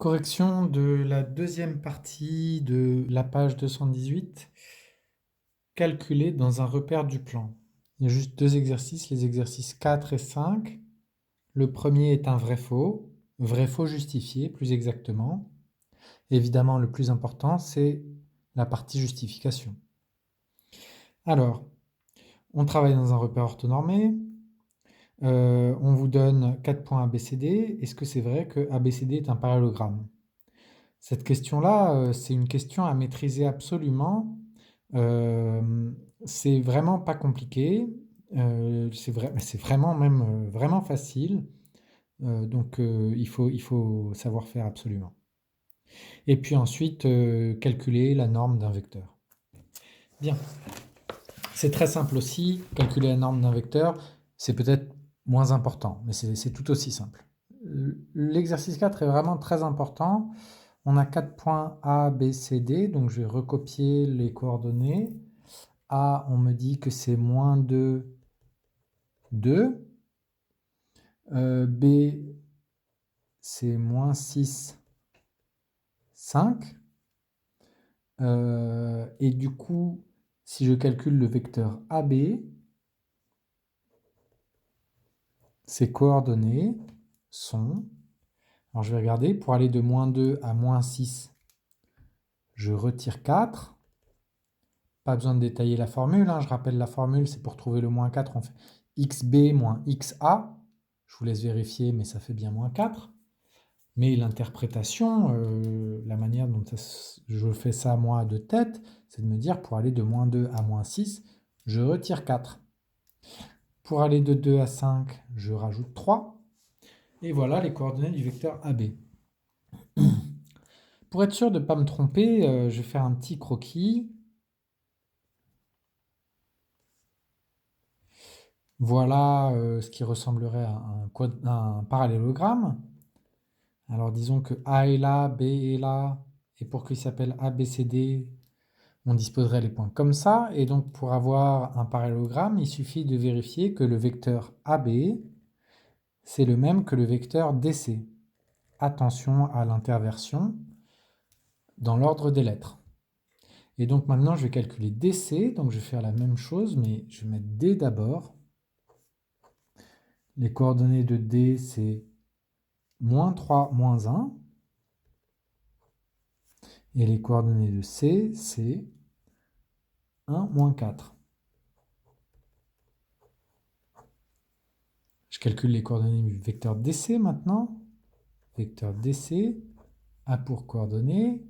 Correction de la deuxième partie de la page 218, calculer dans un repère du plan. Il y a juste deux exercices, les exercices 4 et 5. Le premier est un vrai-faux justifié plus exactement. Évidemment, le plus important, c'est la partie justification. Alors, on travaille dans un repère orthonormé. On vous donne 4 points ABCD. Est-ce que c'est vrai que ABCD est un parallélogramme? Cette question-là, c'est une question à maîtriser absolument. C'est vraiment pas compliqué. C'est vraiment même vraiment facile. Il faut savoir faire absolument. Et puis ensuite, calculer la norme d'un vecteur. Bien. C'est très simple aussi. Calculer la norme d'un vecteur, c'est peut-être moins important, mais c'est tout aussi simple. L'exercice 4 est vraiment très important. On a 4 points A, B, C, D, donc je vais recopier les coordonnées. A, on me dit que c'est moins 2, 2. B, c'est moins 6, 5. Et du coup, si je calcule le vecteur AB, ses coordonnées sont... Alors je vais regarder, pour aller de moins 2 à moins 6, je retire 4. Pas besoin de détailler la formule, hein. Je rappelle la formule, c'est pour trouver le moins 4, on fait xb moins xa. Je vous laisse vérifier, mais ça fait bien moins 4. Mais l'interprétation, la manière dont je fais ça moi de tête, c'est de me dire pour aller de moins 2 à moins 6, je retire 4. Pour aller de 2 à 5, je rajoute 3. Et voilà les coordonnées du vecteur AB. Pour être sûr de ne pas me tromper, je vais faire un petit croquis. Voilà ce qui ressemblerait à un parallélogramme. Alors disons que A est là, B est là, et pour qu'il s'appelle ABCD, on disposerait les points comme ça. Et donc pour avoir un parallélogramme, il suffit de vérifier que le vecteur AB, c'est le même que le vecteur DC. Attention à l'interversion dans l'ordre des lettres. Et donc maintenant, je vais calculer DC, donc je vais faire la même chose, mais je vais mettre D d'abord. Les coordonnées de D, c'est moins 3, moins 1. Et les coordonnées de C, c'est 1, moins 4. Je calcule les coordonnées du vecteur DC maintenant. Vecteur DC a pour coordonnées.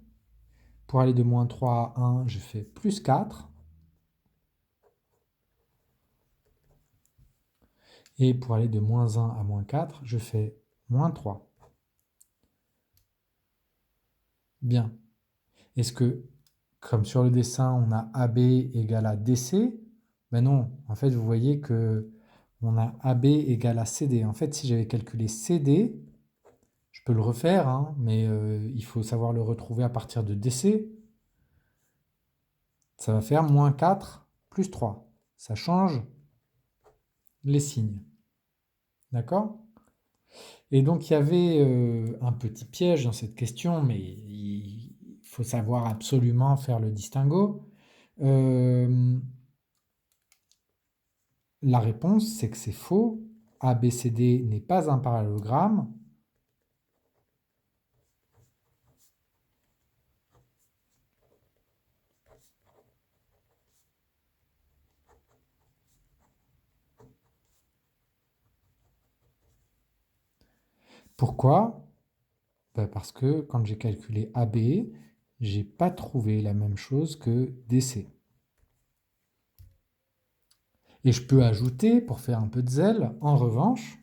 Pour aller de moins 3 à 1, je fais plus 4. Et pour aller de moins 1 à moins 4, je fais moins 3. Bien. Est-ce que, comme sur le dessin, on a AB égale à DC? Ben non. En fait, vous voyez que on a AB égale à CD. En fait, si j'avais calculé CD, je peux le refaire, hein, mais il faut savoir le retrouver à partir de DC. Ça va faire moins 4 plus 3. Ça change les signes. D'accord? Et donc, il y avait un petit piège dans cette question, mais il faut savoir absolument faire le distinguo. La réponse, c'est que c'est faux. ABCD n'est pas un parallélogramme. Pourquoi? Ben parce que quand j'ai calculé AB, j'ai pas trouvé la même chose que DC. Et je peux ajouter, pour faire un peu de zèle, en revanche,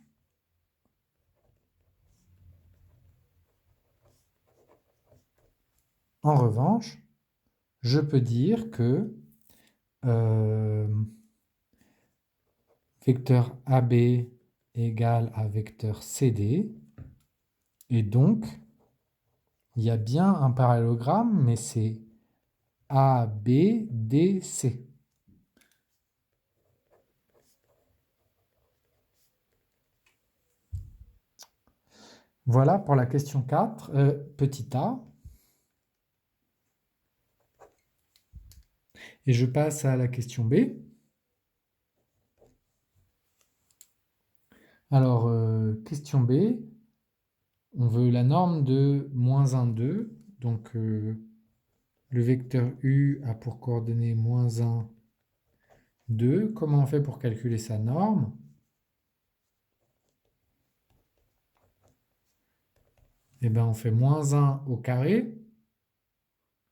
je peux dire que vecteur AB égale à vecteur CD, et donc il y a bien un parallélogramme, mais c'est ABDC. Voilà pour la question 4, petit a. Et je passe à la question B. Alors, question B, on veut la norme de moins 1, 2. Donc, le vecteur U a pour coordonnée moins 1, 2. Comment on fait pour calculer sa norme? Eh bien, on fait moins 1 au carré.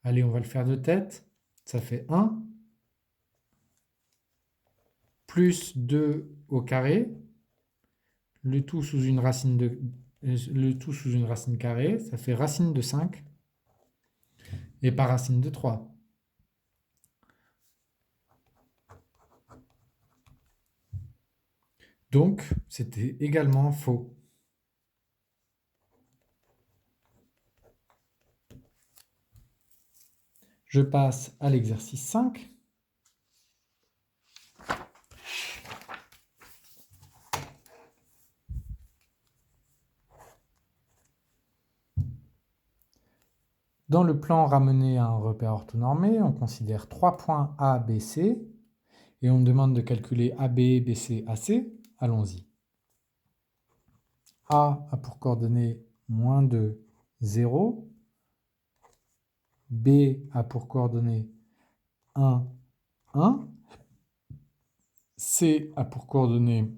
Allez, on va le faire de tête. Ça fait 1. Plus 2 au carré. Le tout sous une racine carrée. Ça fait racine de 5. Et par racine de 3. Donc, c'était également faux. Je passe à l'exercice 5. Dans le plan ramené à un repère orthonormé, on considère 3 points A, B, C et on demande de calculer AB, BC, AC. Allons-y. A a pour coordonnée moins 2, 0. B a pour coordonnée 1, 1. C a pour coordonnée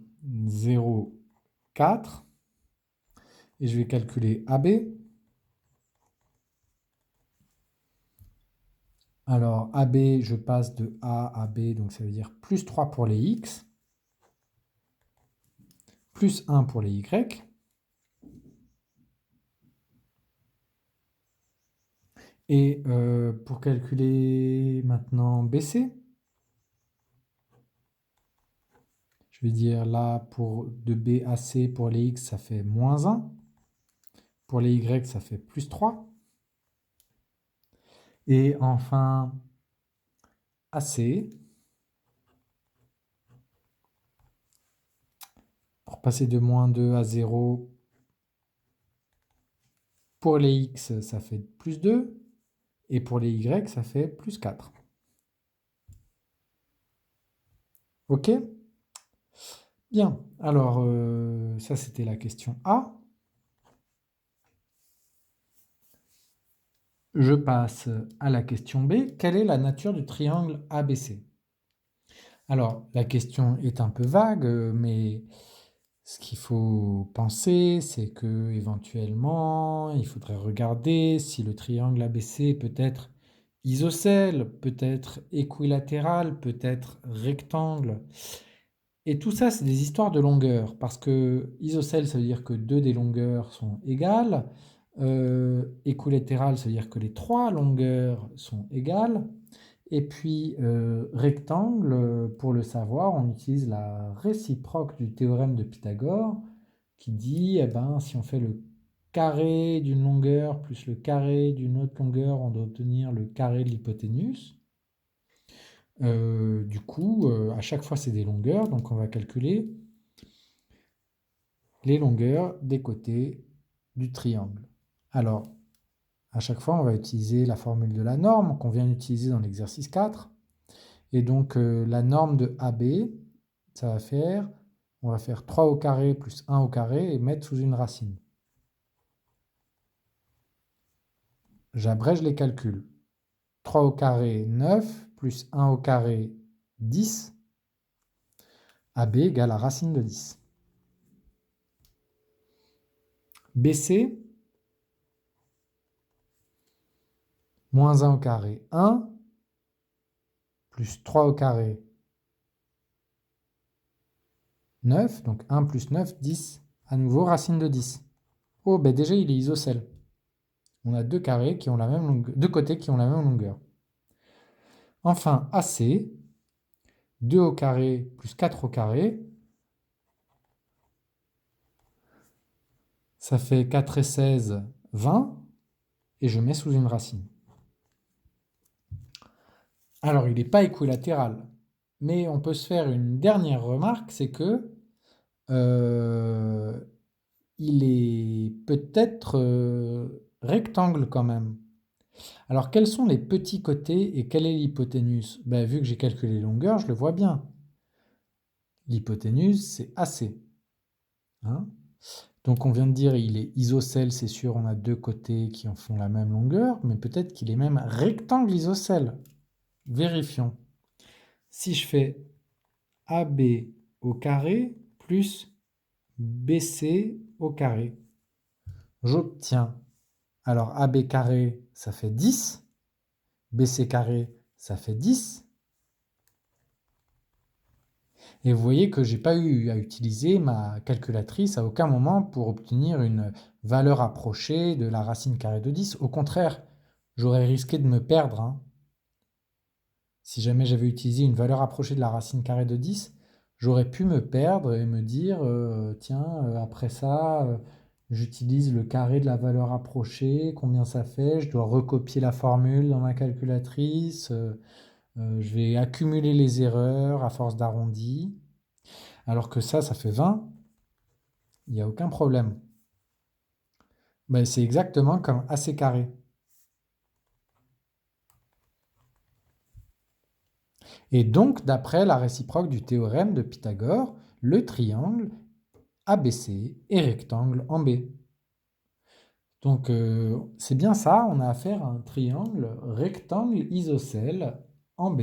0, 4. Et je vais calculer AB. Alors, AB, je passe de A à B, donc ça veut dire plus 3 pour les X, plus 1 pour les Y. Et pour calculer maintenant BC, je vais dire là, de B à C, pour les X, ça fait moins 1. Pour les Y, ça fait plus 3. Et enfin, AC, pour passer de moins 2 à 0, pour les X, ça fait plus 2. Et pour les Y, ça fait plus 4. OK? Bien. Alors, ça, c'était la question A. Je passe à la question B. Quelle est la nature du triangle ABC? Alors, la question est un peu vague, mais ce qu'il faut penser, c'est que éventuellement, il faudrait regarder si le triangle ABC peut être isocèle, peut être équilatéral, peut être rectangle. Et tout ça, c'est des histoires de longueur, parce que isocèle, ça veut dire que deux des longueurs sont égales. Équilatéral, ça veut dire que les trois longueurs sont égales. Et puis rectangle, pour le savoir, on utilise la réciproque du théorème de Pythagore, qui dit, eh ben, si on fait le carré d'une longueur plus le carré d'une autre longueur, on doit obtenir le carré de l'hypoténuse. Du coup, à chaque fois, c'est des longueurs, donc on va calculer les longueurs des côtés du triangle. Alors, à chaque fois, on va utiliser la formule de la norme qu'on vient d'utiliser dans l'exercice 4. Et donc, la norme de AB, ça va faire, on va faire 3 au carré plus 1 au carré et mettre sous une racine. J'abrège les calculs. 3 au carré, 9, plus 1 au carré, 10. AB égale la racine de 10. BC, moins 1 au carré, 1, plus 3 au carré, 9, donc 1 plus 9, 10. À nouveau, racine de 10. Oh, ben déjà, il est isocèle. On a deux carrés qui ont la même longueur, deux côtés qui ont la même longueur. Enfin, AC, 2 au carré plus 4 au carré, ça fait 4 et 16, 20, et je mets sous une racine. Alors, il n'est pas équilatéral, mais on peut se faire une dernière remarque, c'est que il est peut-être rectangle quand même. Alors, quels sont les petits côtés et quelle est l'hypoténuse? Ben, vu que j'ai calculé les longueurs, je le vois bien. L'hypoténuse, c'est AC. Hein. Donc, on vient de dire il est isocèle, c'est sûr, on a deux côtés qui en font la même longueur, mais peut-être qu'il est même rectangle isocèle. Vérifions. Si je fais AB au carré plus BC au carré, j'obtiens, alors AB carré, ça fait 10, BC carré, ça fait 10. Et vous voyez que je n'ai pas eu à utiliser ma calculatrice à aucun moment pour obtenir une valeur approchée de la racine carrée de 10. Au contraire, j'aurais risqué de me perdre. Hein. Si jamais j'avais utilisé une valeur approchée de la racine carrée de 10, j'aurais pu me perdre et me dire, tiens, après ça, j'utilise le carré de la valeur approchée, combien ça fait, je dois recopier la formule dans ma calculatrice, je vais accumuler les erreurs à force d'arrondi. Alors que ça fait 20, il n'y a aucun problème. Ben, c'est exactement comme AC carré. Et donc, d'après la réciproque du théorème de Pythagore, le triangle ABC est rectangle en B. Donc, c'est bien ça, on a affaire à un triangle rectangle isocèle en B.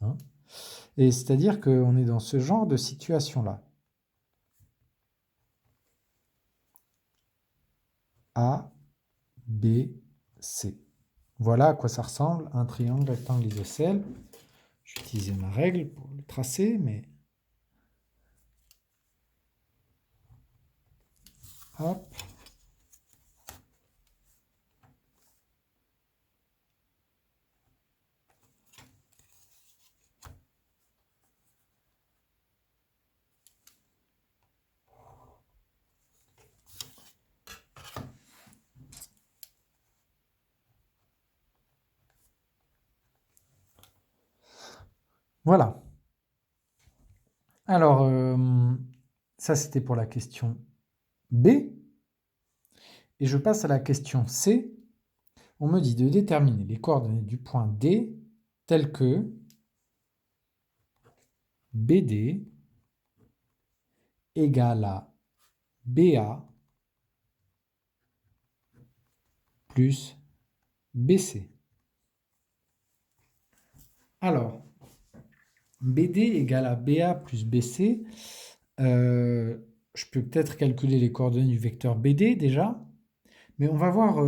Hein. Et c'est-à-dire qu'on est dans ce genre de situation-là. A, B, C. Voilà à quoi ça ressemble un triangle rectangle isocèle. Je vais utiliser ma règle pour le tracer, mais hop. Voilà. Alors, ça c'était pour la question B. Et je passe à la question C. On me dit de déterminer les coordonnées du point D telles que BD égale à BA plus BC. Alors, BD égale à BA plus BC, je peux peut-être calculer les coordonnées du vecteur BD déjà, mais on va voir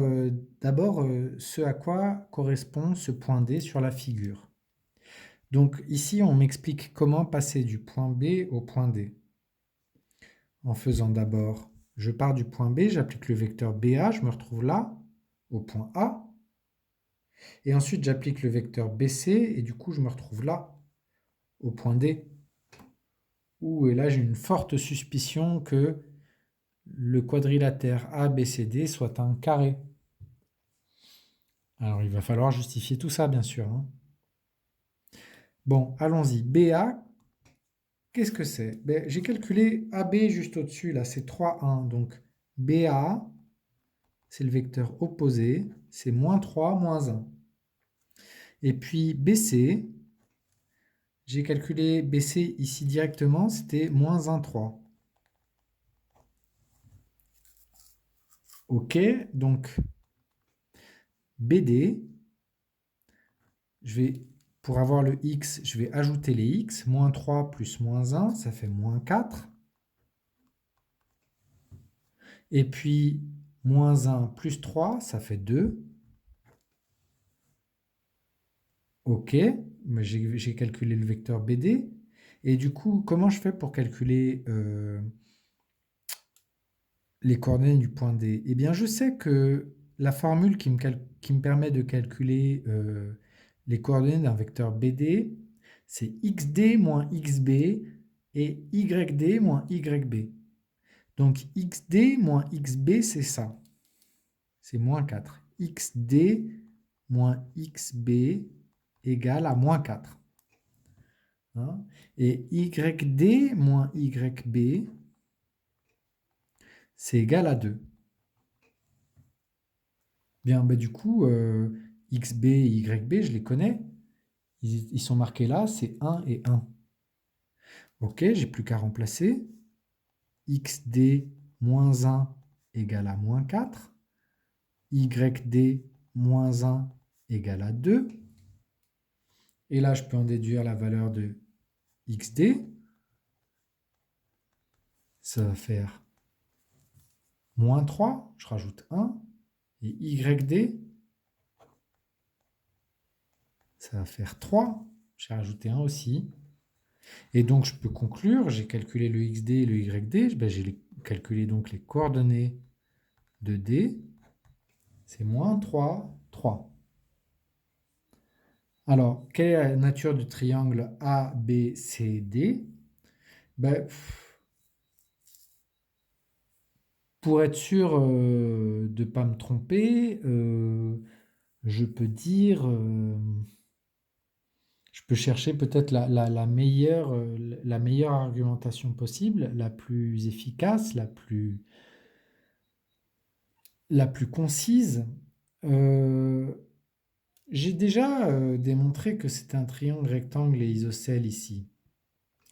d'abord ce à quoi correspond ce point D sur la figure. Donc ici, on m'explique comment passer du point B au point D. En faisant d'abord, je pars du point B, j'applique le vecteur BA, je me retrouve là, au point A. Et ensuite, j'applique le vecteur BC, et du coup, je me retrouve là, au point D. Et là, j'ai une forte suspicion que le quadrilatère ABCD soit un carré. Alors, il va falloir justifier tout ça, bien sûr. Hein. Bon, allons-y. BA, qu'est-ce que c'est? Ben, j'ai calculé AB juste au-dessus, là, c'est 3, 1. Donc, BA, c'est le vecteur opposé, c'est moins 3, moins 1. Et puis, BC, j'ai calculé BC ici directement, c'était moins 1, 3. OK, donc BD, pour avoir le x, je vais ajouter les x. Moins 3 plus moins 1, ça fait moins 4. Et puis, moins 1 plus 3, ça fait 2. OK, mais j'ai calculé le vecteur BD. Et du coup, comment je fais pour calculer les coordonnées du point D? Eh bien, je sais que la formule qui me permet de calculer les coordonnées d'un vecteur BD, c'est xd moins xb et yd moins yb. Donc xd moins xb, c'est ça. C'est moins 4. xd moins xb égale à moins 4. Et yd moins yb, c'est égal à 2. Bien, du coup, XB et YB, je les connais. Ils sont marqués là, c'est 1 et 1. Ok, j'ai plus qu'à remplacer. XD moins 1 égale à moins 4. YD moins 1 égale à 2. Et là, je peux en déduire la valeur de XD. Ça va faire moins 3, je rajoute 1. Et YD, ça va faire 3. J'ai rajouté 1 aussi. Et donc, je peux conclure, j'ai calculé le XD et le YD. J'ai calculé donc les coordonnées de D. C'est moins 3, 3. Alors, quelle est la nature du triangle ABCD? Pour être sûr de ne pas me tromper, je peux dire, je peux chercher peut-être la meilleure argumentation possible, la plus efficace, la plus concise. J'ai déjà démontré que c'est un triangle rectangle et isocèle ici.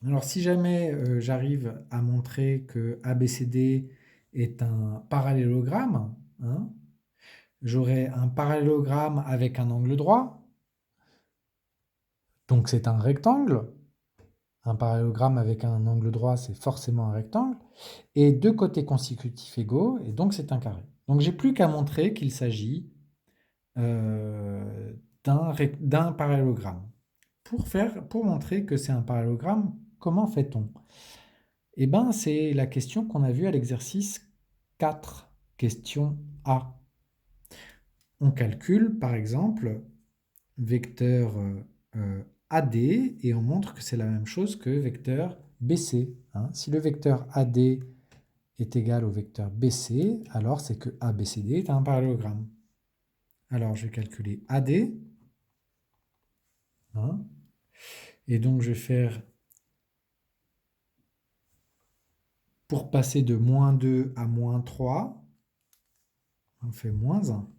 Alors si jamais j'arrive à montrer que ABCD est un parallélogramme, hein, j'aurai un parallélogramme avec un angle droit, donc c'est un rectangle. Un parallélogramme avec un angle droit, c'est forcément un rectangle. Et deux côtés consécutifs égaux, et donc c'est un carré. Donc j'ai plus qu'à montrer qu'il s'agit d'un parallélogramme. Pour montrer que c'est un parallélogramme, comment fait-on? Eh bien, c'est la question qu'on a vue à l'exercice 4, question A. On calcule, par exemple, vecteur AD et on montre que c'est la même chose que vecteur BC. Hein. Si le vecteur AD est égal au vecteur BC, alors c'est que ABCD est un parallélogramme. Alors, je vais calculer AD. Hein, et donc, je vais faire, pour passer de moins 2 à moins 3, on fait moins 1.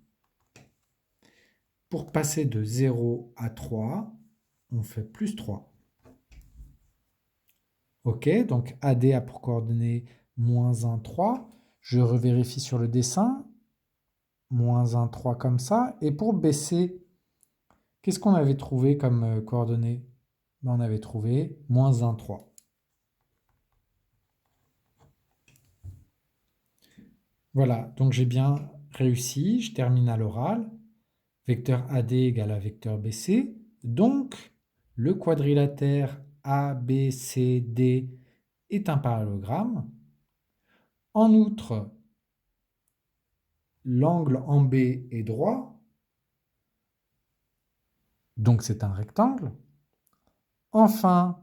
Pour passer de 0 à 3, on fait plus 3. Ok, donc AD a pour coordonnées moins 1, 3. Je revérifie sur le dessin. Moins 1, 3 comme ça. Et pour BC, qu'est-ce qu'on avait trouvé comme coordonnées? On avait trouvé moins 1, 3. Voilà, donc j'ai bien réussi. Je termine à l'oral. Vecteur AD égale à vecteur BC. Donc, le quadrilatère ABCD est un parallélogramme. En outre, l'angle en B est droit. Donc, c'est un rectangle. Enfin,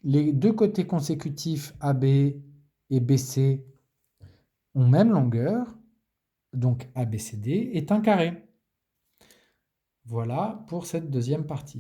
les deux côtés consécutifs AB et BC ont même longueur. Donc, ABCD est un carré. Voilà pour cette deuxième partie.